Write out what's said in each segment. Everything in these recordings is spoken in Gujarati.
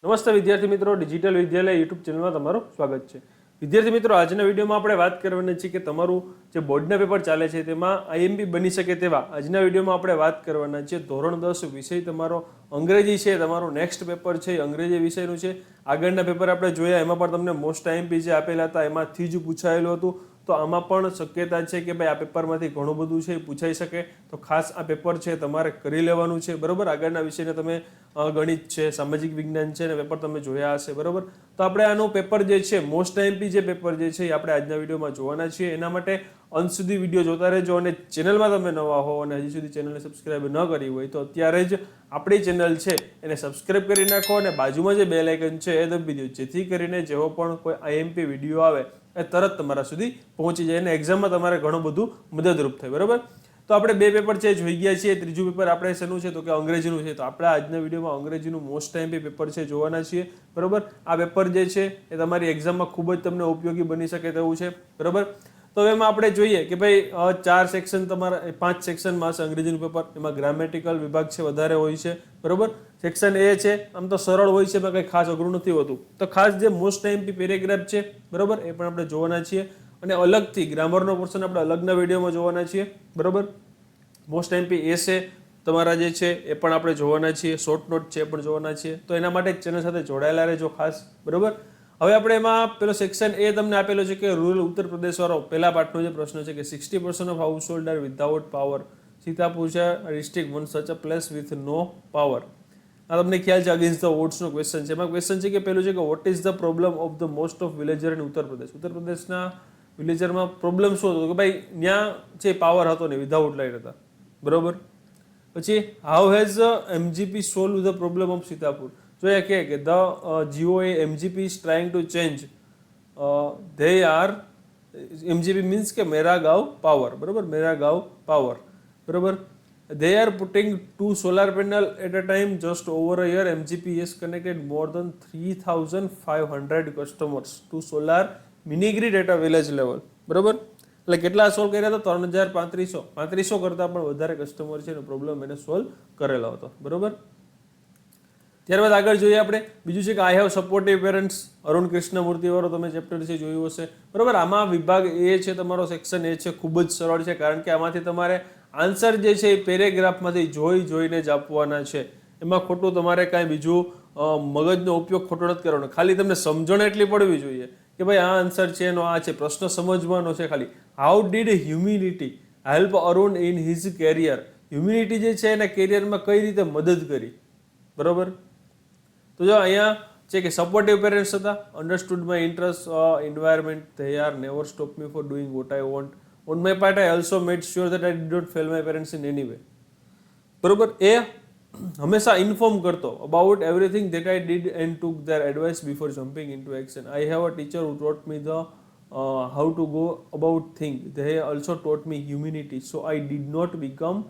નમસ્તે વિદ્યાર્થી મિત્રો, ડિજિટલ વિદ્યાલય યુટ્યુબ ચેનલમાં તમારું સ્વાગત છે. વિદ્યાર્થી મિત્રો, આજના વિડીયોમાં આપણે વાત કરવાની છે કે તમારું જે બોર્ડના પેપર ચાલે છે તેમાં આઈએમપી બની શકે તેવા આજના વિડીયોમાં આપણે વાત કરવાના છે. ધોરણ 10 વિષય તમારો અંગ્રેજી છે, તમારું નેક્સ્ટ પેપર છે અંગ્રેજી વિષયનું છે. આગળના પેપર આપણે જોયા એમાં પણ તમને મોસ્ટ આઈએમપી જે આપેલા હતા એમાંથી જ પૂછાયેલું હતું. તો આમાં પણ શક્યતા છે કે ભાઈ આ પેપરમાંથી ઘણું બધું છે પૂછાઈ શકે. તો ખાસ આ પેપર છે તમારે કરી લેવાનું છે, બરોબર. આગળના વિષયને તમે ગણિત છે, સામાજિક વિજ્ઞાન છે ને પેપર તમે જોયા હશે, બરોબર. તો આપણે આનું પેપર જે છે મોસ્ટ આઈએમપી જે પેપર જે છે એ આપણે આજના વિડીયોમાં જોવાના છીએ. એના માટે અંત સુધી વિડીયો જોતા રહેજો. અને ચેનલમાં તમે નવા હો અને હજી સુધી ચેનલને સબસ્ક્રાઇબ ન કરી હોય તો અત્યારે જ આપણી ચેનલ છે એને સબસ્ક્રાઇબ કરી નાખો અને બાજુમાં જે બેલ આઇકન છે એ દબાવી દો, જેથી કરીને જેવો પણ કોઈ આઈએમપી વિડીયો આવે એ તરત તમારા સુધી પહોંચી જાય અને એક્ઝામમાં તમારે ઘણું બધું મદદરૂપ થાય, બરાબર. તો આપણે બે પેપર છે જોઈ ગયા છીએ. ત્રીજું પેપર આપણે શેનું છે તો કે અંગ્રેજીનું છે. તો આપણે આજના વિડીયોમાં અંગ્રેજીનું મોસ્ટ આઈએમપી પેપર છે જોવાના છીએ, બરાબર. આ પેપર જે છે એ તમારી એક્ઝામમાં ખૂબ જ તમને ઉપયોગી બની શકે તેવું છે, બરાબર. તો એમાં આપણે જોઈએ કે ભાઈ 4 સેક્શન તમારા 5 સેક્શનમાં હશે અંગ્રેજીનું પેપર. એમાં ગ્રામેટિકલ વિભાગ છે વધારે હોય છે, બરાબર. સેક્શન એ છે આમ તો સરળ હોય છે, એમાં કંઈ ખાસ અઘરું નથી હોતું. તો ખાસ જે મોસ્ટ આઈએમપી પેરેગ્રાફ છે, બરાબર, એ પણ આપણે જોવાના છીએ. અને અલગથી ગ્રામરનો પોર્શન આપણે અલગના વિડીયોમાં જોવાના છીએ, બરાબર. મોસ્ટ આઈએમપી એસે તમારા જે છે એ પણ આપણે જોવાના છીએ. શોર્ટ નોટ છે એ પણ જોવાના છીએ. તો એના માટે ચેનલ સાથે જોડાયેલા રહેજો ખાસ, બરાબર. હવે આપણે એમાં પેલો સેક્શન એ તમને આપેલો છે કે રૂરલ ઉત્તર પ્રદેશ વાળો પહેલા પાર્ટનો જે પ્રશ્ન છે કે 60% of household are without power. Sitapur છે district one such a place with no power. આ તમને ખ્યાલ છે અગેન્સ્ટ ધ વોટ્સનો ક્વેશ્ચન છે. એમાં ક્વેશ્ચન છે કે પેલું છે કે vote is the problem of the most of villager in Uttar Pradesh. ઉત્તર પ્રદેશના વિલેજરમાં પ્રોબ્લેમ શું હતો કે ભાઈ ત્યાં છે પાવર હતો ને વિધાઉટ લાઇટ હતા, બરોબર. પછી how has MGP solve the problem of Sitapur. જો એ કહે કે the GOA MGP is trying to change they are MGP means કે મેરા ગાંવ પાવર, બરોબર, મેરા ગાંવ પાવર, બરોબર. They are putting 2 solar panel at a time. Just over a year, MGP has connected more than 3,500 customers to solar mini grid at a village level. બરોબર. એટલે કેટલા સોલ્વ કર્યા હતા? 3,3500 કરતાં પણ વધારે કસ્ટમર છે એનો પ્રોબ્લેમ એને સોલ્વ કરેલો હતો, બરોબર. ત્યારબાદ આગળ જોઈએ આપણે બીજું છે કે I have supportive parents. Arun Krishnamurthy વાળો તમે ચેપ્ટર છે જોયું હશે, બરોબર. આમાં વિભાગ એ છે તમારો સેક્શન એ છે, ખૂબ જ સરળ છે કારણ કે આમાંથી તમારે આન્સર જે છે એ પેરેગ્રાફમાંથી જોઈને જ આપવાના છે. એમાં ખોટું તમારે કાંઈ બીજું મગજનો ઉપયોગ ખોટો નથી કરવાનો. ખાલી તમને સમજણ એટલી પડવી જોઈએ કે ભાઈ આ આન્સર છે એનો આ છે, પ્રશ્ન સમજવાનો છે ખાલી. How did humility help Arun in his career. Humility જે છે એના કેરિયરમાં કઈ રીતે મદદ કરી, બરોબર. તો જો અહીંયા છે કે સપોર્ટિવ પેરેન્ટ્સ હતા. Understood my interest environment. They are never stop me for doing what I want. On my part I also made sure that I did not fail my parents in any way, બરોબર. એ હંમેશા ઇન્ફોર્મ કરતો about everything that I did and took their advice before jumping in to action. I have a teacher who taught me the how to go about thing. They also taught me humility. So I did not become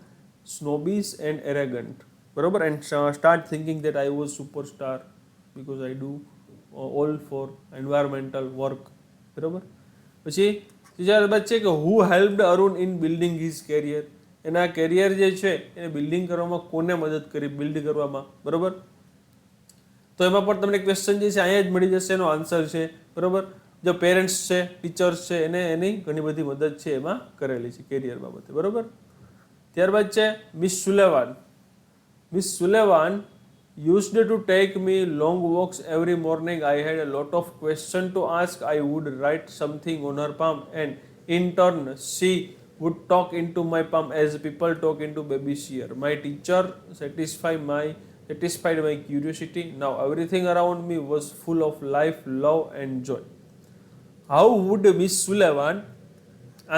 snobbish and arrogant, બરોબર. And start thinking that I was superstar because I do all for environmental work, બરોબર. પછી ત્યારબાદ છે કે who helped Arun in building his career. એના કેરિયર જે છે એને બિલ્ડિંગ કરવામાં કોને મદદ કરી બિલ્ડ કરવામાં, બરોબર. તો એમાં પણ તમને ક્વેશ્ચન જે છે અહીંયા જ મળી જશે, એનો આન્સર છે, બરોબર. જો પેરેન્ટ્સ છે, ટીચર્સ છે, એની ઘણી બધી મદદ છે એમાં કરેલી છે કેરિયર બાબતે, બરોબર. ત્યારબાદ છે miss સુલેવાન. Miss સુલેવાન used to take me long walks every morning. I had a lot of questions to ask. I would write something on her palm and in turn she would talk into my palm as people talk into baby shear. My teacher satisfied my curiosity. Now everything around me was full of life, love and joy. How would Miss Sullivan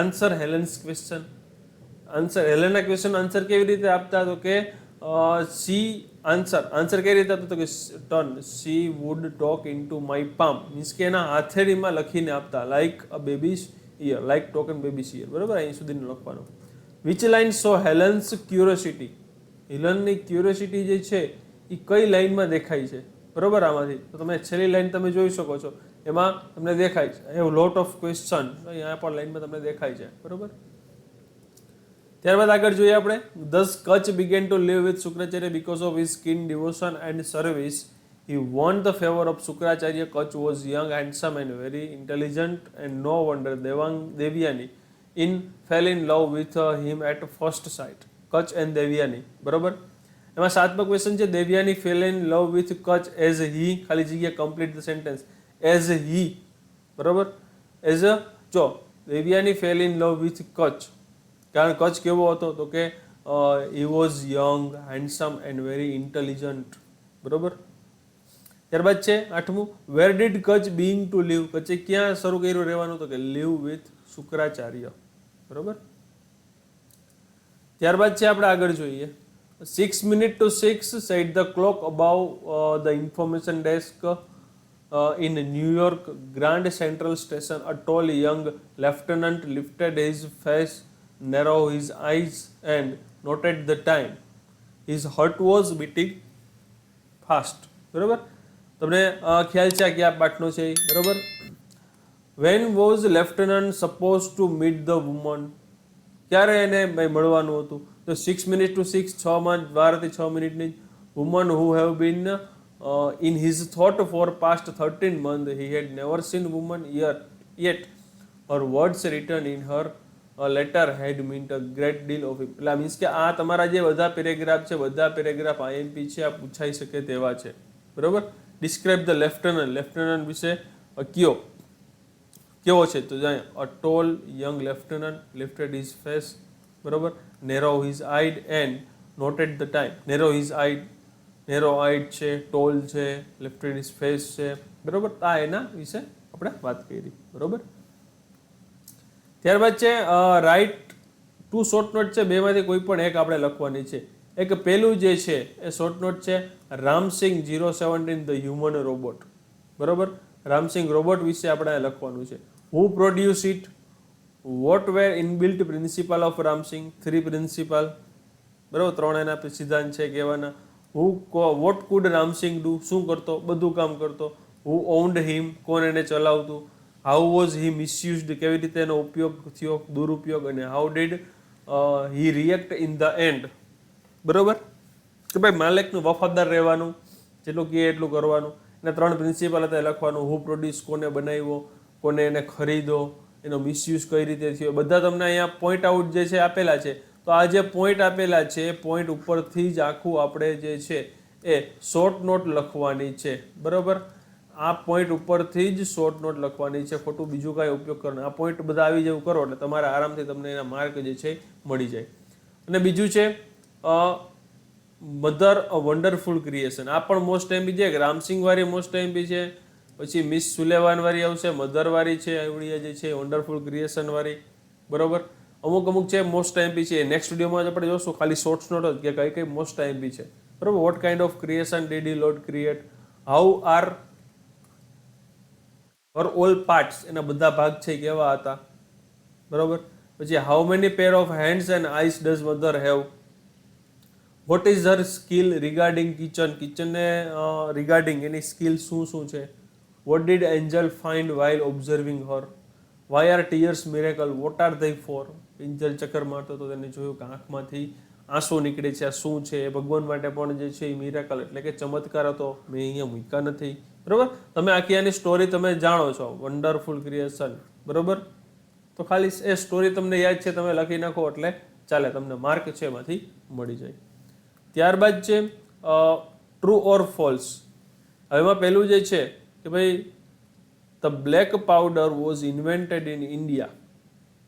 answer Helen's question? હેલેનના ક્વેશ્ચન આન્સર કેવી રીતે આપતા? તો કે સી આન્સર કેવી રીતે આપતો? તો કે turn she would talk into my માય પામ. મીન્સ કે એના હાથેળીમાં લખીને આપતા. Like a baby's ear, like token baby's ear, બરોબર. અહીં સુધીનું લખવાનું. Which line so Helen's curiosity. હેલનની ક્યુરિયોસિટી જે છે એ કઈ લાઇનમાં દેખાય છે, બરોબર. આમાંથી તો તમે છેલ્લી લાઇન તમે જોઈ શકો છો, એમાં તમને દેખાય છે I have lot of question. અહીંયા પણ લાઇનમાં તમને દેખાય છે, બરોબર. ત્યારબાદ આગળ જોઈએ આપણે. Thus Kutch began to live with Shukracharya because of his keen devotion and service. he won the favor of Shukracharya. Kach was young, handsome and very intelligent, and no wonder Devyani fell in love with him at first sight. Kach and Devyani, બરોબર. એમાં 7મો ક્વેશ્ચન છે, Devyani fell in love with Kach as he, ખાલી જગ્યા, complete the sentence, as he, બરોબર. as a, જો Devyani fell in love with Kach, કારણ કચ્છ કેવો હતો તો કે he was young, handsome and very intelligent, બરોબર. ત્યારબાદ છે 8મું, where did Kach being to live, કચ્છે ક્યાં શરૂ કર્યું રહેવાનું તો કે live with શુક્રાચાર્ય, બરોબર. ત્યારબાદ છે આપણે આગળ જોઈએ, 6 minutes to 6 said the clock above the information desk in New York Grand Central Station. A tall young lieutenant lifted his face, narrowed his eyes and noted the time. His heart was beating fast, બરોબર. તમને ખ્યાલ છે કે આ પાઠનો છે, બરોબર. When was lieutenant supposed to meet the woman, ક્યારે એને મળવાનું હતું તો 6 minutes to 6, 12 થી 6 મિનિટની. woman who have been in his thought for past 13 months. He had never seen woman yet. Her words written in her letter had meant a great deal of him. એટલે મીન્સ કે આ તમારા જે બધા પેરેગ્રાફ છે, બધા પેરેગ્રાફ આઈએમપી છે, આ પૂછાઈ શકે તેવા છે, બરોબર. ડિસ્ક્રાઇબ ધ લેફ્ટનન્ટ વિશે કેવો છે તો જાય, a tall young lieutenant lifted his face, બરોબર. narrow his eyed and noted the time. narrow eyed છે, ટોલ છે, lifted his face છે, બરોબર. આ એના વિશે આપણે વાત કરી, બરોબર. ત્યારબાદ છે રાઇટ 2 શોર્ટ નોટ છે, બેમાંથી કોઈ પણ એક આપણે લખવાની છે. એક પહેલું જે છે એ શોર્ટ નોટ છે, રામસિંગ 017 ધ હ્યુમન રોબોટ, બરોબર. રામસિંગ રોબોટ વિશે આપણે લખવાનું છે. Who produce it, what were inbuilt principle of Ramsingh, 3 principle, બરોબર. 3 એના સિદ્ધાંત છે કહેવાના. વોટ કુડ રામસિંગ ડુ, શું કરતો, બધું કામ કરતો. હુ ઓન્ડ હિમ, કોણ એને ચલાવતું. હાઉ વોઝ હી મિસયુઝડ, કેવી રીતે એનો ઉપયોગ થયો, દુરુપયોગ. અને how did he react in the and, બરોબર. કે ભાઈ માલિકનું વફાદાર રહેવાનું, જેટલું કહે એટલું કરવાનું. એના 3 પ્રિન્સિપલ હતા લખવાનું. હુ પ્રોડ્યુસ, કોને બનાવ્યો, કોને એને ખરીદો, એનો મિસયુઝ કઈ રીતે થયો, બધા તમને અહીંયા પોઈન્ટ આઉટ જે છે આપેલા છે. તો આ જે પોઈન્ટ આપેલા છે, પોઈન્ટ ઉપરથી જ આખું આપણે જે છે એ શોર્ટ નોટ લખવાની છે, બરોબર. આ પોઈન્ટ ઉપરથી જ શોર્ટ નોટ લખવાની છે, ખોટું બીજું કાંઈ ઉપયોગ કરવાનો. આ પોઈન્ટ બધા આવી જેવું કરો એટલે તમારે આરામથી તમને એના માર્ક જે છે મળી જાય. અને બીજું છે મધર અ વન્ડરફુલ ક્રિએશન, આ પણ મોસ્ટ એમપી છે. રામસિંગ વાળી મોસ્ટ એમપી છે, પછી મિસ સુલેવાન વાળી આવશે, મધર વાળી છે, આવડી જે છે વન્ડરફુલ ક્રિએશન વાળી, બરોબર. અમુક છે મોસ્ટ એમપી છે, નેક્સ્ટ વિડીયોમાં આપણે જોશું. ખાલી શોર્ટ નોટ જ કે કઈ મોસ્ટ એમપી છે, બરોબર. What kind of creation did he lord create, how are all parts, એના બધા ભાગ છે કેવા હતા, બરોબર. પછી how many pair of hands and eyes does mother have, what is her skill regarding કિચનને રિગાર્ડિંગ એની સ્કિલ શું છે. What did angel find while observing her, why are tears miracle, what are they for. Angel ચક્કર મારતો તો તેને જોયું કે આંખમાંથી આંસુ નીકળે છે, આ શું છે. ભગવાન માટે પણ જે છે એ મિરેકલ એટલે કે ચમત્કાર હતો, મેં અહીંયા મૂક્યા નથી, બરોબર. તમે આખી આની સ્ટોરી તમે જાણો છો, વન્ડરફુલ ક્રિએશન, બરોબર. તો ખાલી એ સ્ટોરી તમને યાદ છે, તમે લખી નાખો એટલે ચાલે, તમને માર્ક છે એમાંથી મળી જાય. ત્યારબાદ છે ટ્રુ ઓર ફોલ્સ. હવે એમાં પહેલું જે છે કે ભાઈ the black powder was invented in India.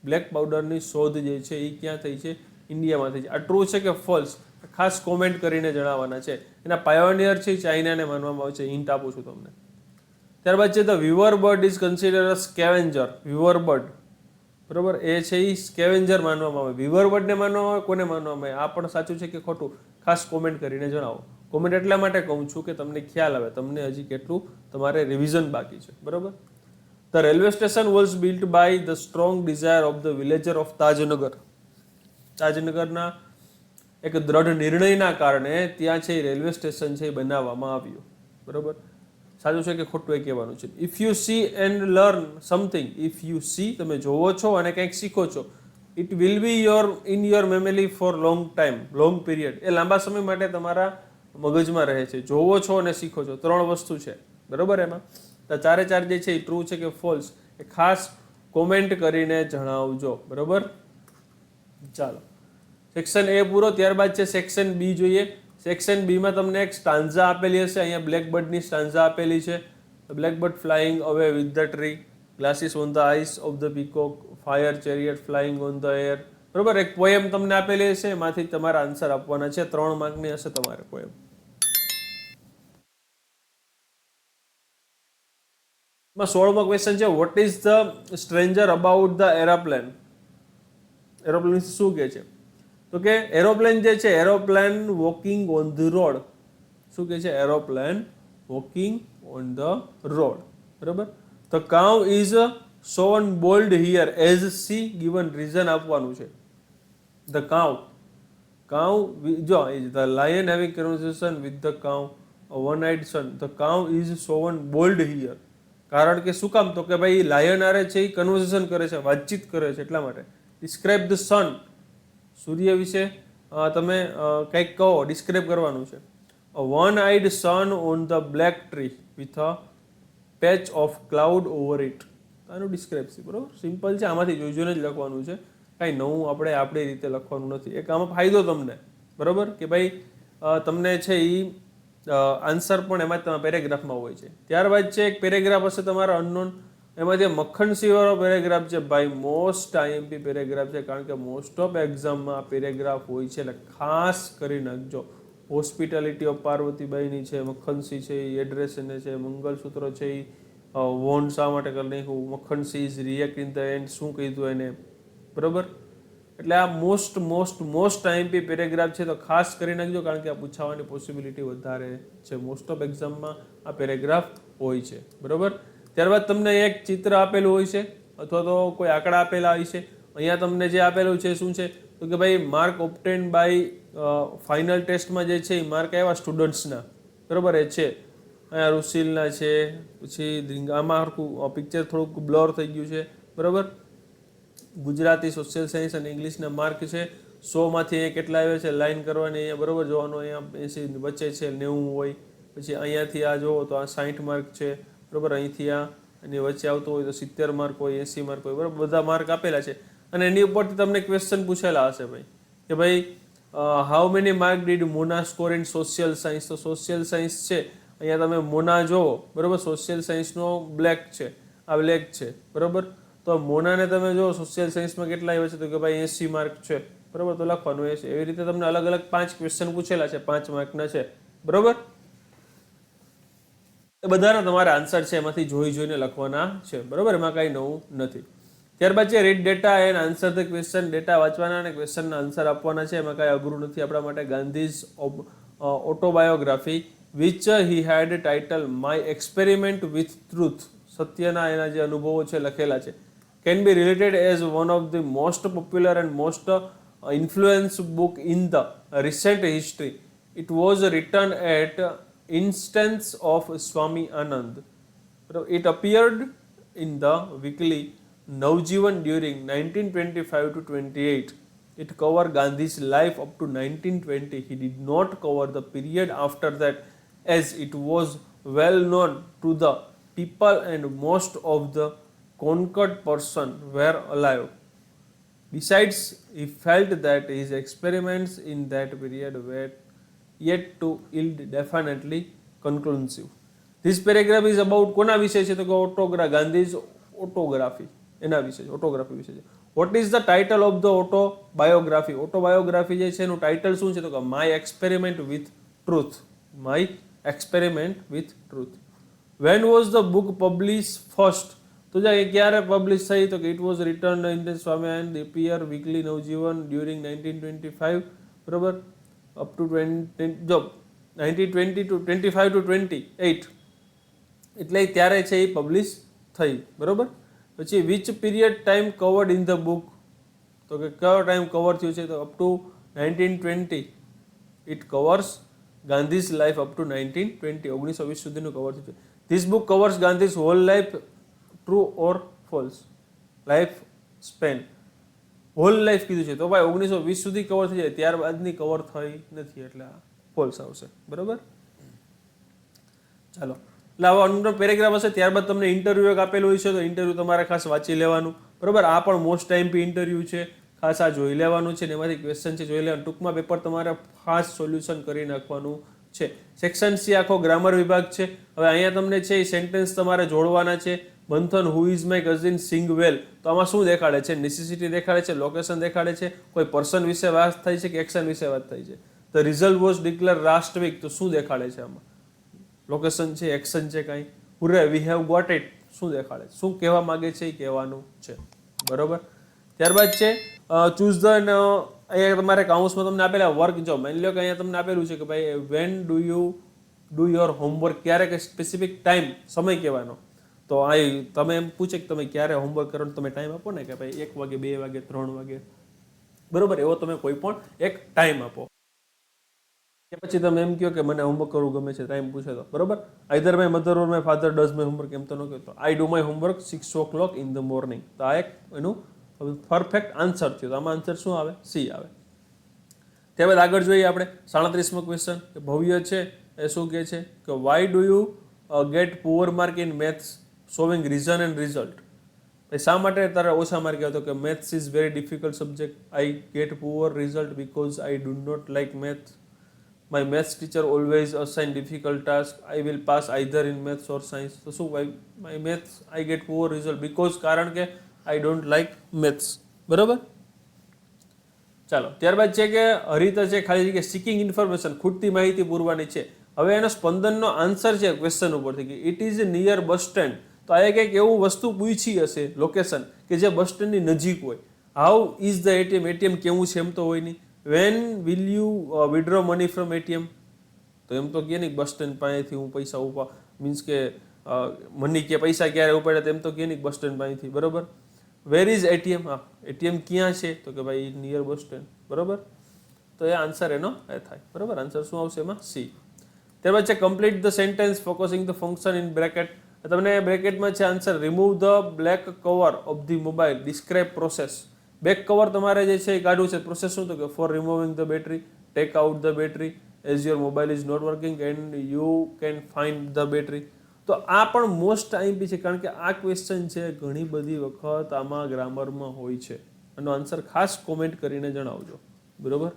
Black પાવડરની શોધ જે છે એ ક્યાં થઈ છે, ઇન્ડિયામાં થઈ છે. આ ટ્રુ છે કે ફોલ્સ, ખાસ કોમેન્ટ કરીને જણાવવાના છે. એના પાયોનિયર છે ચાઇનાને માનવામાં આવે છે, હિન્ટ આપું છું તમને. ત્યારબાદ છે the weaver bird is consider a scavenger. Weaver bird, બરોબર, એ છે એ સ્કેવેન્જર માનવામાં આવે. વિવર બર્ડને માનવામાં આવે, કોને માનવામાં આવે, આ પણ સાચું છે કે ખોટું, ખાસ કોમેન્ટ કરીને જણાવો. કોમેન્ટ એટલા માટે કહું છું કે તમને ખ્યાલ આવે, તમને હજી કેટલું તમારે રિવિઝન બાકી છે, બરોબર. The railway station was built by the strong desire of the villager of Tajnagar. તાજનગરના એક દ્રઢ નિર્ણયના કારણે ત્યાં છે રેલવે સ્ટેશન છે એ બનાવવામાં આવ્યું, બરોબર. સાચું છે કે ખોટું એ કહેવાનું છે. If you see and learn something, if you see તમે જોવો છો અને કંઈક શીખો છો, it will be in your memory for long time, long period, એ લાંબા સમય માટે તમારા મગજમાં રહે છે. જોવો છો અને શીખો છો, 3 વસ્તુ છે, બરોબર. એમાં તો 4 જે છે એ ટ્રુ છે કે ફોલ્સ એ ખાસ કોમેન્ટ કરીને જણાવજો, બરોબર. ચાલો, સેક્શન એ પૂરો. ત્યારબાદ છે સેક્શન બી જોઈએ. સેક્શન બીમાં તમને એક સ્ટાન્ઝા આપેલી હશે. અહીંયા બ્લેકબર્ડની સ્ટાન્ઝા આપેલી છે. Blackbird flying away with the tree, glasses on the eyes of the peacock, fire chariot flying on the air, બરોબર. એક પોએમ તમને આપેલી હશે, એમાંથી તમારા આન્સર આપવાના છે. 3 માર્કની હશે તમારે પોએમ. માં 16મો ક્વેશ્ચન છે, what is the stranger about the aeroplane? Aeroplane શું કે છે? તો કે એરોપ્લેન જે છે, aeroplane walking on the road. શું કે છે? Aeroplane walking on the road, બરોબર. The cow is shown bold here as she given reason આપવાનું છે. ધ cow જો the lion having conversation with the cow, a one-eyed son, the cow is shown bold here. કારણ કે શું કામ? તો કે ભાઈ લાયન આરે છે એ કન્વર્સેશન કરે છે, વાતચીત કરે છે, એટલા માટે. ડિસ્ક્રાઇબ ધ સન, સૂર્ય વિશે તમે કંઈક કહો, ડિસ્ક્રાઇબ કરવાનું છે. a one-eyed sun on the black tree with a patch of cloud over it. આનું ડિસ્ક્રાઇબ છે, બરોબર. સિમ્પલ છે, આમાંથી જોઈને જ લખવાનું છે, કાંઈ નવું આપણે આપણી રીતે લખવાનું નથી. એક આમાં ફાયદો તમને, બરોબર, કે ભાઈ તમને છે એ આન્સર પણ એમાં જ પેરેગ્રાફમાં હોય છે. ત્યારબાદ છે એક પેરેગ્રાફ હશે તમારા અનનોન, એમાં જે મક્ખણસિંહ વાળો પેરેગ્રાફ છે ભાઈ મોસ્ટ આઈએમપી પેરેગ્રાફ છે, કારણ કે મોસ્ટ ઓફ એક્ઝામમાં આ પેરેગ્રાફ હોય છે, એટલે ખાસ કરી નાખજો. હોસ્પિટાલિટી ઓફ પાર્વતીબાઈની છે, મક્ખણસિંહ છે એ એડ્રેસ એને છે, મંગલસૂત્ર છે એ વોન શા માટે કરી નાખ્યું, Makhansingh is react in the end શું કીધું એને, બરોબર. એટલે આ મોસ્ટ આઈએમપી પેરેગ્રાફ છે, તો ખાસ કરી નાખજો, કારણ કે આ પૂછાવાની પોસિબિલિટી વધારે છે. મોસ્ટ ઓફ એક્ઝામમાં આ પેરેગ્રાફ હોય છે, બરોબર. ત્યારબાદ તમને એક ચિત્ર આપેલું હોય છે, અથવા તો કોઈ આંકડા આપેલા હોય છે. અહીંયા તમને જે આપેલું છે શું છે? તો કે ભાઈ માર્ક ઓપ્ટેન બાય ફાઇનલ ટેસ્ટમાં જે છે એ માર્ક આવ્યા સ્ટુડન્ટ્સના, બરોબર. એ છે અહીંયા રુશિલના છે, પછી આમાં પિક્ચર થોડુંક બ્લર થઈ ગયું છે, બરોબર. ગુજરાતી, સોશિયલ સાયન્સ અને ઇંગ્લિશના માર્ક છે. 100માંથી અહીંયા કેટલા આવે છે લાઈન કરવાની, અહીંયા બરોબર જોવાનું. અહીંયા 80 વચ્ચે છે, 90 હોય. પછી અહીંયાથી આ જોવો તો આ 60 માર્ક છે, બરોબર. અહીંથી આ એની વચ્ચે આવતો હોય તો 70 માર્ક હોય, 80 માર્ક હોય, બરોબર. બધા માર્ક આપેલા છે. અને એની ઉપરથી તમને ક્વેશ્ચન પૂછેલા હશે ભાઈ કે ભાઈ how many mark did Mona score in social science. તો સોશિયલ સાયન્સ છે, અહીંયા તમે મોના જોવો, બરોબર. સોશિયલ સાયન્સનો બ્લેક છે, આ બ્લેક છે, બરોબર. તો મોનાને તમે જો સોશિયલ સાયન્સમાં કેટલા આવ્યા છે? તો કે ભાઈ 80 માર્ક છે, બરોબર. તો લખવાનું 80. એવી રીતે તમને અલગ અલગ 5 ક્વેશ્ચન પૂછેલા છે, 5 માર્કના છે, બરોબર. એ બધાના તમારા આન્સર છે એમાંથી જોઈને લખવાના છે, બરોબર. એમાં કાંઈ નવું નથી. ત્યારબાદ છે read data and answer the question. Data વાંચવાના અને ક્વેશ્ચનના આન્સર આપવાના છે, એમાં કાંઈ અઘરું નથી આપણા માટે. Gandhi's autobiography which he had titled my experiment with truth. સત્યના એના જે અનુભવો છે લખેલા છે. Can be related as one of the most popular and most influence book in the recent history. It was written at instance of Swami Anand. It appeared in the weekly Navjivan during 1925 to 28. It covered Gandhi's life up to 1920. He did not cover the period after that, as it was well known to the people and most of the conquered person were alive. Besides, he felt that his experiments in that period were yet to yield definitely conclusive. This paragraph is about કોના વિશે છે? તો કે ગાંધીઝ ઓટોગ્રાફી, એના વિશે છે, ઓટોગ્રાફી વિશે છે. What is the title of the autobiography? Autobiography જે છે એનું ટાઇટલ શું છે? તો કે my experiment with truth. My experiment with truth. When was the book publish first? તો ક્યારે પબ્લિશ થઈ? તો કે it was return in Swami and appear weekly Navjivan during 1925, બરોબર. અપ ટુ 1920 to 25 to 28, એટલે ત્યારે છે એ પબ્લિશ થઈ, બરોબર. પછી which period time covered in the book? તો કે કયો ટાઈમ કવર થયું છે? તો up to 1920. It covers Gandhi's life up to 1920, 1920 સુધીનું કવર થયું છે. This book covers Gandhi's whole life, true or false? Life span, whole life કીધું છે, તો ભાઈ 1920 સુધી કવર થઈ જાય, ત્યારબાદની કવર થઈ નથી, એટલે ફોલ્સ આવશે. બરોબર, ચાલો. એટલે આવા અનુક્રમ પેરેગ્રાફ હશે. ત્યારબાદ તમને ઇન્ટરવ્યુ એક આપેલું હોય છે, તો ઇન્ટરવ્યુ તમારે ખાસ વાંચી લેવાનું. બરોબર, આ પણ મોસ્ટ ટાઈમપી ઇન્ટરવ્યુ છે, ખાસ આ જોઈ લેવાનું છે ને એમાંથી ક્વેશ્ચન છે જોઈ લેવાનું. ટૂંકમાં પેપર તમારે ખાસ સોલ્યુશન કરી નાખવાનું છે. સેક્શન સી આખો ગ્રામર વિભાગ છે. હવે અહીંયા તમને છે એ સેન્ટેન્સ તમારે જોડવાના છે. મંથન હુ ઇઝ માય કઝિન સિંગ વેલ, તો આમાં શું દેખાડે છે? નેસેસિટી દેખાડે છે, લોકેશન દેખાડે છે, કોઈ પર્સન વિશે વાત થાય છે કે એક્શન વિશે વાત થાય છે. The result was declare last week, તો શું દેખાડે છે આમાં? લોકેશન છે, એક્શન છે, કાંઈ હુરે વી હેવ ગોટ ઇટ, શું દેખાડે? શું કહેવા માંગે છે એ કહેવાનું છે. બરોબર, ત્યારબાદ છે ચૂઝ ધ, અહીંયા તમારે કાઉન્સમાં તમને આપેલા વર્ક. જો માની લો કે અહીંયા તમને આપેલું છે કે ભાઈ when do you do your homework, ક્યારે કે સ્પેસિફિક ટાઈમ, સમય કહેવાનો. તો આ તમે એમ પૂછે કે તમે ક્યારે હોમવર્ક કરો, તમે ટાઈમ આપો ને કે ભાઈ 1 વાગે, 2 વાગે, 3 વાગે. બરોબર, એવો તમે કોઈ પણ એક ટાઈમ આપો. કે પછી તમે એમ કહો કે મને હોમવર્ક કરવું ગમે છે, ટાઈમ પૂછે તો. બરોબર, either my mother or my father does my homework, એમ તો ન કહેતો. I do my homework 6 o'clock in the morning. તો આ એક એનું પરફેક્ટ આન્સર થયો. તો આમાં આન્સર શું આવે? સી આવે. ત્યારબાદ આગળ જોઈએ આપણે 37મો ક્વેશ્ચન, કે ભવ્ય છે એ શું કહે છે કે why do you get poor mark in maths, showing reason and result. શા માટે તારે ઓછા માર્ક આવ્યા? તો કે maths is very difficult subject. I get poor result because I do not like maths. My maths teacher always assign difficult task. I will pass either in maths or science. તો શું my maths I get poor result because, કારણ કે આઈ ડોન્ટ લાઇક મેથ્સ. બરાબર, ચાલો. ત્યારબાદ છે કે હરિતા છે ખાલી જગ્યા સિકિંગ ઇન્ફોર્મેશન, ખૂટતી માહિતી પૂરવાની છે. હવે એનો સ્પંદનનો આન્સર છે ક્વેશ્ચન ઉપરથી કે it is near bus stand. તો આ એક એવું વસ્તુ પૂછી હશે, લોકેશન કે જે બસ સ્ટેન્ડની નજીક હોય. How is the ATM, ATM કેવું છે એમ તો હોય નહીં. When will you withdraw money from ATM, તો એમ તો કહે નહીં બસ સ્ટેન્ડ પાસેથી હું પૈસા મીન્સ કે મની કે પૈસા ક્યારે ઉપાડે, તેમ તો કહે નહીં બસ સ્ટેન્ડ પાસેથી. બરોબર, વેર ઇઝ એટીએમ, હા એટીએમ ક્યાં છે? તો કે ભાઈ નિયર બસ સ્ટેન્ડ. બરોબર, તો એ આન્સર એનો એ થાય. બરોબર, આન્સર શું આવશે એમાં? સી. ત્યારબાદ છે complete the sentence focusing the function in bracket. તમને બ્રેકેટમાં છે answer remove the black cover of the mobile, describe process. Back cover તમારે જે છે એ કાઢવું છે. પ્રોસેસ શું? તો કે for removing the battery, take out the battery as your mobile is not working and you can find the battery. તો આ પણ મોસ્ટ આઈમ્પી છે, કારણ કે આ ક્વેશ્ચન છે ઘણી બધી વખત આમાં ગ્રામરમાં હોય છે. આનો આન્સર ખાસ કોમેન્ટ કરીને જણાવજો. બરોબર,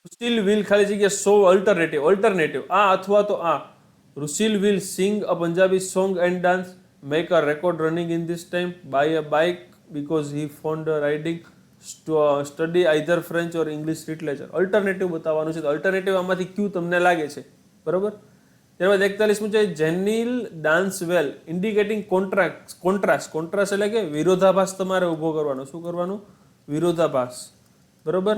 રુશિલ વિલ ખાલી જગ્યા સો અલ્ટરનેટિવ, અલ્ટરનેટિવ આ અથવા તો આ. Rushil will sing a Punjabi song and dance, make a record running in this time, by a bike because he fond riding, study either French or English literature. Alternative બતાવવાનું છે. તો અલ્ટરનેટિવ આમાંથી ક્યુ તમને લાગે છે? બરોબર, ત્યારબાદ 41મું છે જેનિલ ડાન્સ વેલ, ઇન્ડિકેટિંગ કોન્ટ્રાસ્ટ. કોન્ટ્રાસ્ટ એટલે કે વિરોધાભાસ તમારે ઊભો કરવાનો. શું કરવાનું? વિરોધાભાસ. બરોબર,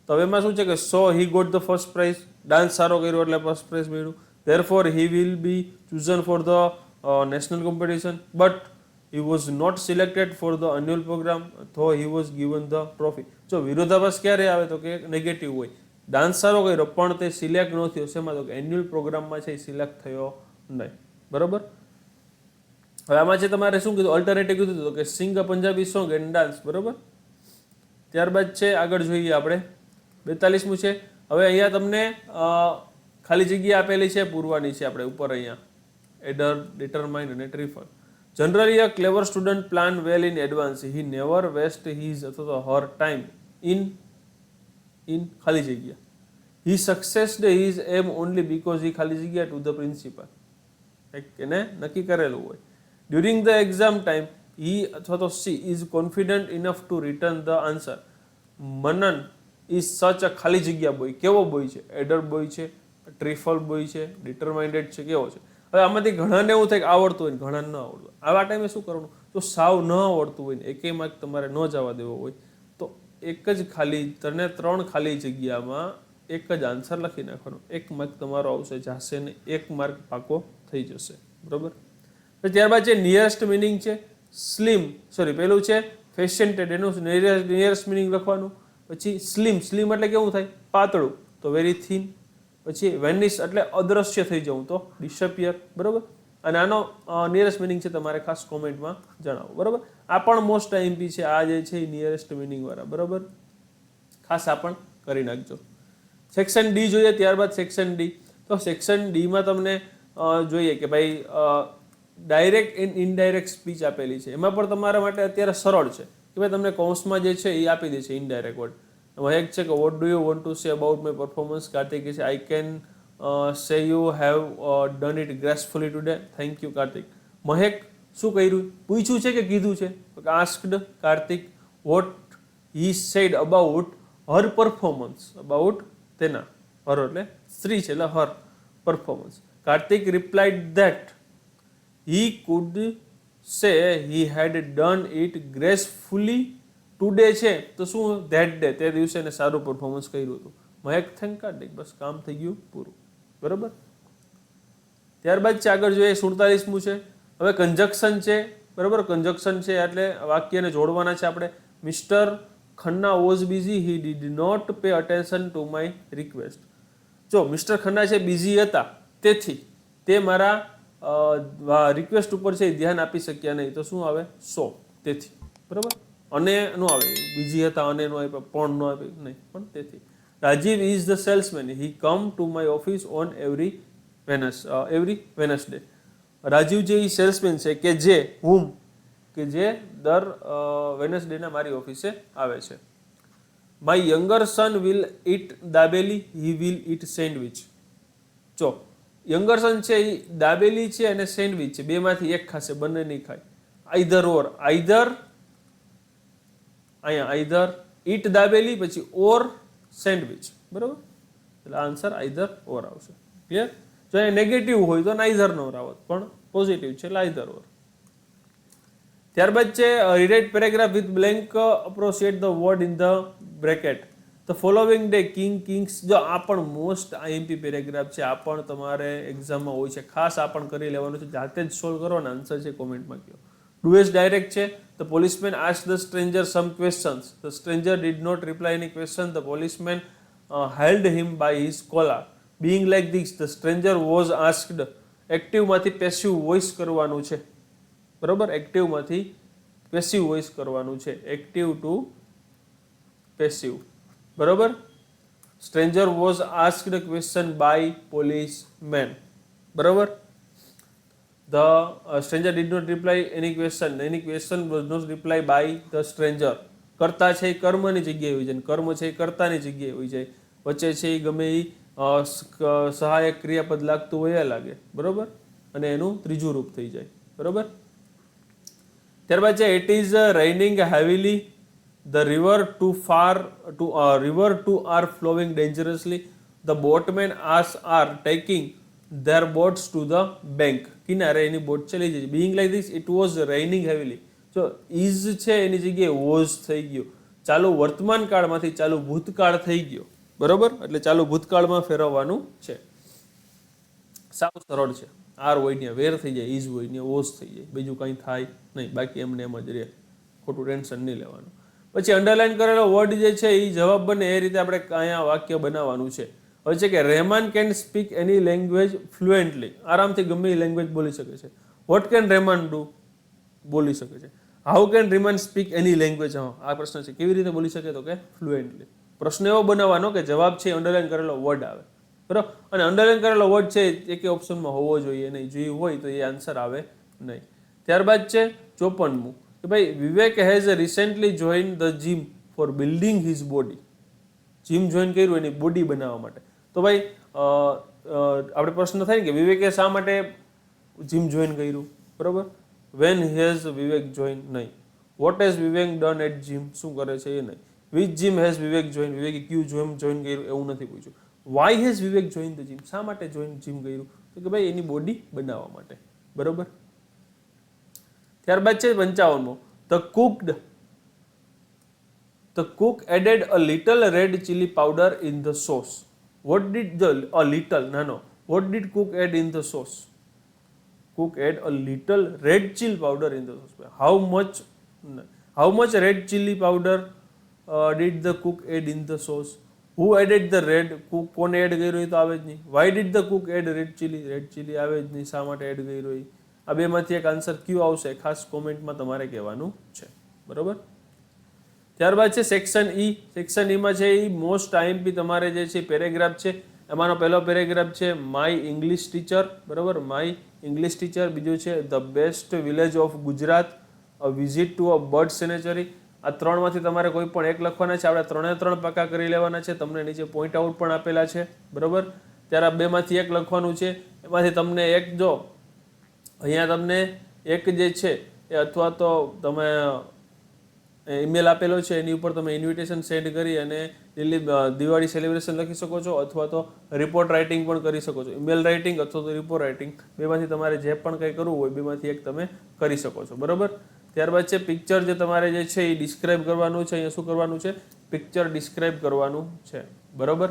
તો હવે એમાં શું છે કે so he got the first prize, dance સારો કર્યો એટલે ફર્સ્ટ પ્રાઇઝ મળ્યું. Therefore he will be chosen for the national competition but he was not selected for the annual programme though he was given the trophy. જો વિરોધાભાસ ક્યારે આવે? તો કે નેગેટિવ હોય. ડાન્સ સારો કર્યો પણ તે સિલેક્ટ ન થયો. શેમાં? તો કે એન્યુઅલ પ્રોગ્રામમાં છે એ સિલેક્ટ થયો નહીં. બરોબર, હવે આમાં છે તમારે શું કીધું? અલ્ટરનેટિવ કીધું તો કે સિંગ a Punjabi song and dance. બરોબર, ત્યારબાદ છે આગળ જોઈએ આપણે 42મું છે. હવે અહીંયા તમને ખાલી જગ્યા આપેલી છે, પૂરવાની છે આપણે ઉપર અહીંયા. એડર, ડિટરમાઇન અને trifle. Generally a clever student plan well in advance, he never waste his અથવા તો હર ટાઈમ ઇન ખાલી જગ્યા. He succeeded his aim only because he ખાલી જગ્યા ટુ ધ પ્રિન્સિપલ. એને નક્કી કરેલું હોય. During the exam time he અથવા તો she is confident enough to return the answer. Manan is such a ખાલી જગ્યા બોય. કેવો બોય છે? એડર બોય છે, ટ્રીફલ બોય છે, ડિટરમાઇન્ડેડ છે, કેવો છે? હવે આમાંથી ઘણાને એવું થાય કે આવડતું હોય ને ઘણાને ન આવડતું. આવા ટાઈમે શું કરવાનું? તો સાવ ન આવડતું હોય ને એકેય માર્ક તમારે ન જવા દેવો હોય તો એક જ ખાલી, તને 3 ખાલી જગ્યામાં એક જ આન્સર લખી નાખવાનો. 1 માર્ક તમારો આવશે, જશે ને 1 માર્ક પાકો થઈ જશે. બરોબર, ત્યારબાદ છે નિયરેસ્ટ મિનિંગ છે સ્લિમ, પેલું છે ફેશન્ટેડ, એનું નિયરેસ્ટ મિનિંગ લખવાનું. પછી સ્લિમ, સ્લિમ એટલે કેવું થાય? પાતળું, તો વેરી થિન. પછી વેનિશ એટલે અદ્રશ્ય થઈ જવું, તો ડિસઅપિયર. બરોબર, અને આનો નિયરેસ્ટ મિનિંગ છે તમારે ખાસ કોમેન્ટમાં જણાવો. બરોબર, આ પણ મોસ્ટ આઈમ્પી છે. આ જે છે એ નિયરેસ્ટ મિનિંગ વાળા. બરોબર, ખાસ આ પણ કરી નાખજો. સેક્શન ડી જોઈએ, ત્યારબાદ સેક્શન ડી. તો સેક્શન ડીમાં તમને જોઈએ કે ભાઈ ડાયરેક્ટ એન્ડ ઇનડાયરેક્ટ સ્પીચ આપેલી છે. એમાં પણ તમારા માટે અત્યારે સરળ છે કે ભાઈ તમને કૌંસમાં જે છે એ આપી દે છે ઇનડાયરેક્ટ વર્ડ. એમાં એક છે કે what do you want to say about my performance. Kartik છે I can say you have done it gracefully today. Thank you Kartik. Mahek શું કર્યું? પૂછ્યું છે કે કીધું છે? Asked Kartik what he said about her performance. About તેના, હર એટલે સ્ત્રી છે એટલે her performance. Kartik replied that he could say he had done it gracefully today છે તો શું that day તે દિવસે એને સારું પરફોર્મન્સ કર્યું હતું. મહેક થેન્ક કાર્તિક. બસ કામ થઈ ગયું પૂરું. બરોબર. ત્યારબાદ છે આગળ જોઈએ 47મું છે. હવે કંજક્શન છે. બરોબર. કંજક્શન છે એટલે વાક્યને જોડવાના છે આપણે. Mister Khanna was busy he did not pay attention to my request. જો મિસ્ટર ખન્ના છે બિઝી હતા તેથી તે મારા રિક્વેસ્ટ ઉપર છે ધ્યાન આપી શક્યા નહીં. તો શું આવે? સો. તેથી. બરાબર. અને નો આવે, બીજી હતા અને નો આવે, પણ નો આવે નહીં, પણ તેથી. Rajiv is the salesman. He come to my office on every Wednesday. Rajiv જે એ સેલ્સમેન છે કે જે દર વેનસડેના મારી ઓફિસે આવે છે. My younger son will eat dabeli. He will eat sandwich. જો યંગર સન છે એ દાબેલી છે અને સેન્ડવિચ છે, બેમાંથી એક ખાશે, બંને નહીં ખાય. આઈધર ઓર. આઈધર અહીંયા આઈધર ઈટ દાબેલી પછી ઓર સેન્ડવિચ. બરાબર. એટલે આન્સર આઈધર ઓર આવશે. ક્લિયર? જો એ નેગેટિવ હોય તો નાઈધર નો આવત, પણ પોઝિટિવ છે એટલે આઈધર ઓર. ત્યારબાદ છે rewrite paragraph with blank appropriate the word in the bracket. The following day kings. જો આ પણ મોસ્ટ આઈએમપી પેરેગ્રાફ છે. આ પણ તમારે એક્ઝામમાં હોય છે. ખાસ આ પણ કરી લેવાનું છે. જાતે જ સોલ્વ કરવાનો આન્સર છે કોમેન્ટમાં કહો. ડુએસ ડાયરેક્ટ છે. The policeman asked the stranger some questions. The stranger did not reply any question. The policeman held him by his collar. Being like this the stranger was asked. એક્ટિવમાંથી પેસિવ વોઇસ કરવાનું છે. બરોબર. એક્ટિવમાંથી પેસિવ વોઇસ કરવાનું છે. Active to passive. બરોબર. Stranger was asked question by policeman. બરોબર. The stranger did not reply any question. Any question was not reply by the stranger. કર્તા છે એ કર્મની જગ્યાએ હોય જાય, કર્મ છે એ કર્તાની જગ્યાએ હોય જાય. વચ્ચે છે એ ગમે એ સહાયક ક્રિયાપદ લાગતું હોય એ લાગે. બરોબર. અને એનું ત્રીજું રૂપ થઈ જાય. બરોબર. ત્યારબાદ છે it is raining heavily. The river too are flowing dangerously. The boatmen are taking their boats to the bank. કિનારે એની બોટ ચલી જાય. Being like this it was raining heavily. જો ઇઝ છે એની જગ્યાએ વોઝ થઈ ગયો. ચાલુ વર્તમાન કાળમાંથી ચાલુ ભૂતકાળ થઈ ગયો. બરોબર. એટલે ચાલુ ભૂતકાળમાં ફેરવવાનું છે. સાવ સરળ છે. આર હોય ને વેર થઈ જાય, ઇઝ હોય ને વોઝ થઈ જાય, બીજું કંઈ થાય નહીં. બાકી એમને એમ જ રહે. ખોટું ટેન્શન નહીં લેવાનું. પછી અંડરલાઈન કરેલો વર્ડ જે છે એ જવાબ બને એ રીતે આપણે અહીંયા વાક્ય બનાવવાનું છે. હવે છે કે Rahman can speak any language fluently. આરામથી ગમે એ લેંગ્વેજ બોલી શકે છે. What can Rahman do? બોલી શકે છે. How can Rahman speak any language? આ પ્રશ્ન છે. કેવી રીતે બોલી શકે? તો કે ફ્લુએન્ટલી. પ્રશ્ન એવો બનાવવાનો કે જવાબ છે અંડરલાઈન કરેલો વર્ડ આવે. બરાબર. અને અંડરલાઈન કરેલો વર્ડ છે એક ઓપ્શનમાં હોવો જોઈએ નહીં. જો હોય તો એ આન્સર આવે નહીં. ત્યારબાદ છે 54મું કે ભાઈ Vivek has recently join the gym for building his body. Gym join કર્યું એની બોડી બનાવવા માટે. તો ભાઈ આપણે પ્રશ્ન થાય ને કે વિવેકે શા માટે જીમ જોઈન કર્યું? બરોબર. વેન હેઝ વિવેક જોઈન નહીં. What has Vivek done at gym? શું કરે છે એ નહીં. Which gym has Vivek join? વિવેકે ક્યુ જોઈન કર્યું એવું નથી પૂછ્યું. Why has Vivek join the gym? શા માટે જીમ કર્યું? તો કે ભાઈ એની બોડી બનાવવા માટે. બરોબર. ત્યારબાદ છે 55મો the cook added a little red chilli powder in the sauce. What did a little નાનો what did cook add in the sauce? Cook add a little red chilli powder in the sauce. How much red chilli powder did the cook add in the sauce? Who added the red? Cook કોને એડ કર્યું એ તો આવે જ નહીં. Why did the cook add red chilli? Red chilli આવે જ નહીં. શા માટે એડ કર્યું એ? આ બેમાંથી એક આન્સર ક્યુ આવશે ખાસ કોમેન્ટમાં તમારે કહેવાનું છે. બરોબર. ત્યારબાદ છે સેક્શન ઈ. સેક્શન ઈમાં છે એ મોસ્ટ આઈએમપી તમારે જે છે પેરેગ્રાફ છે. એમાંનો પહેલો પેરેગ્રાફ છે માય ઇંગ્લિશ ટીચર, બરોબર, માય ઇંગ્લિશ ટીચર. બીજું છે the best village of Gujarat, a visit to a bird sanctuary. આ ત્રણમાંથી તમારે કોઈ પણ એક લખવાના છે. આપણે 3 પાકા કરી લેવાના છે. તમને નીચે પોઈન્ટ આઉટ પણ આપેલા છે, બરોબર. ત્યારે આ બેમાંથી એક લખવાનું છે. એમાંથી તમને એક, જો અહીંયા તમને એક જે છે એ અથવા તો તમે ઈમેલ આપેલો છે એની ઉપર તમે ઇન્વિટેશન સેન્ડ કરી અને દિવાળી સેલિબ્રેશન લખી શકો છો, અથવા તો રિપોર્ટ રાઇટિંગ પણ કરી શકો છો. ઈમેલ રાઇટિંગ અથવા તો રિપોર્ટ રાઇટિંગ, બેમાંથી તમારે જે પણ કંઈ કરવું હોય બેમાંથી એક તમે કરી શકો છો, બરોબર. ત્યારબાદ છે પિક્ચર, જે તમારે જે છે એ ડિસ્ક્રાઇબ કરવાનું છે. અહીંયા શું કરવાનું છે? પિક્ચર ડિસ્ક્રાઇબ કરવાનું છે, બરોબર.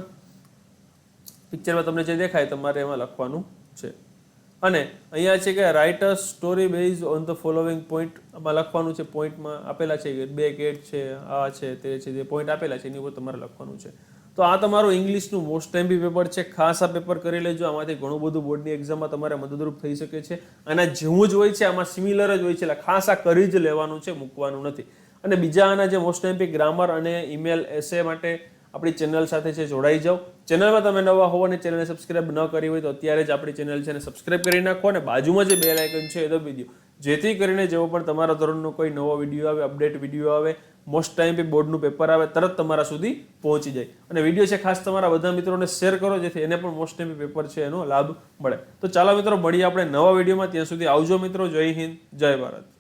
પિક્ચરમાં તમને જે દેખાય તમારે એમાં લખવાનું છે. અને અહીંયા છે કે write a story base on the following point, આમાં લખવાનું છે. પોઈન્ટમાં આપેલા છે કે 2 કેટ છે, આ છે, તે છે, જે પોઈન્ટ આપેલા છે એની ઉપર તમારે લખવાનું છે. તો આ તમારું ઇંગ્લિશનું મોસ્ટ ટાઈમપી પેપર છે. ખાસ આ પેપર કરી લેજો. આમાંથી ઘણું બધું બોર્ડની એક્ઝામમાં તમારે મદદરૂપ થઈ શકે છે. આના જેવું જ હોય છે, આમાં સિમિલર જ હોય છે, એટલે ખાસ આ કરી જ લેવાનું છે, મૂકવાનું નથી. અને બીજા આના જે મોસ્ટ ટાઈમપી ગ્રામર અને ઈમેલ એસે માટે આપણી ચેનલ સાથે છે જોડાઈ જાઓ. ચેનલમાં તમે નવા હોવ અને ચેનલને સબસ્ક્રાઇબ ન કરી હોય તો અત્યારે જ આપણી ચેનલ છે એને સબસ્ક્રાઇબ કરી નાખો અને બાજુમાં જે બેલ આઇકન છે એ દબાવી દો, જેથી કરીને જેવો પણ તમારા ધોરણનો કોઈ નવો વિડીયો આવે, અપડેટ વિડીયો આવે, મોસ્ટ ટાઈમપી બોર્ડનું પેપર આવે, તરત તમારા સુધી પહોંચી જાય. અને વિડીયો છે ખાસ તમારા બધા મિત્રોને શેર કરો, જેથી એને પણ મોસ્ટ ટાઈમપી પેપર છે એનો લાભ મળે. તો ચાલો મિત્રો, મળીએ આપણે નવા વિડીયોમાં. ત્યાં સુધી આવજો મિત્રો. જય હિન્દ, જય ભારત.